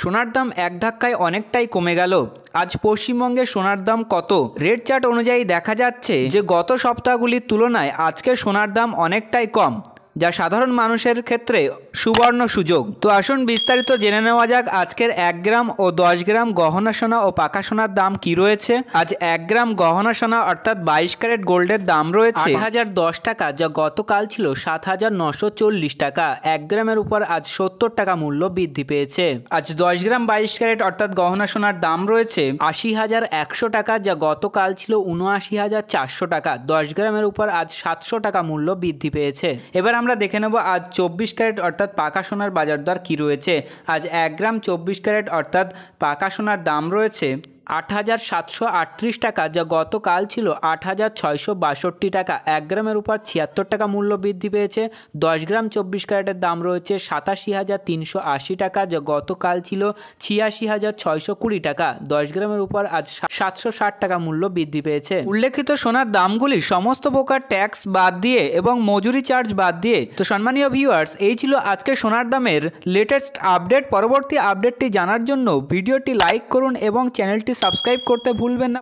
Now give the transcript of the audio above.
সোনার দাম এক ধাক্কায় অনেকটাই কমে গেল। আজ পশ্চিমবঙ্গে সোনার দাম কত? রেট চার্ট অনুযায়ী দেখা যাচ্ছে যে গত সপ্তাহগুলির তুলনায় আজকে সোনার দাম অনেকটাই কম, যা সাধারণ মানুষের ক্ষেত্রে সুবর্ণ সুযোগ। তো আসুন বিস্তারিত জেনে নেওয়া যাক আজকের 1 গ্রাম ও 10 গ্রাম গহনা সোনা ও পাকা সোনার দাম কি রয়েছে। আজ 1 গ্রাম গহনা সোনা অর্থাৎ 22 ক্যারেট গোল্ডের দাম রয়েছে 8,010 টাকা, যা গতকাল ছিল 7,940 টাকা। 1 গ্রামের উপর আজ 70 টাকা মূল্য বৃদ্ধি পেয়েছে। আজ 10 গ্রাম 22 ক্যারেট অর্থাৎ গহনা সোনার দাম রয়েছে 80,100 টাকা, যা গতকাল ছিল 79,400 টাকা। 10 গ্রামের উপর আজ 700 টাকা মূল্য বৃদ্ধি পেয়েছে। এবার আমরা দেখে নেব আজ 24 ক্যারেট অর্থাৎ পাকা সোনার বাজার দর কী রয়েছে। আজ 1 গ্রাম 24 ক্যারেট অর্থাৎ পাকা সোনার দাম রয়েছে 8,738 টাকা, যা গতকাল ছিল 8,662 টাকা। 1 গ্রামের উপর 76 টাকা মূল্য বৃদ্ধি পেয়েছে। 10 গ্রাম 24 ক্যারেটের দাম রয়েছে 87,380 টাকা, যা গতকাল ছিল 86,620 টাকা। 10 গ্রামের উপর আজ 760 টাকা মূল্য বৃদ্ধি পেয়েছে। উল্লেখিত সোনার দামগুলি সমস্ত প্রকার ট্যাক্স বাদ দিয়ে এবং মজুরি চার্জ বাদ দিয়ে। তো সম্মানীয় ভিউয়ার্স, এই ছিল আজকে সোনার দামের লেটেস্ট আপডেট। পরবর্তী আপডেটটি জানার জন্য ভিডিওটি লাইক করুন এবং চ্যানেলটি সাবস্ক্রাইব করতে ভুলবেন না।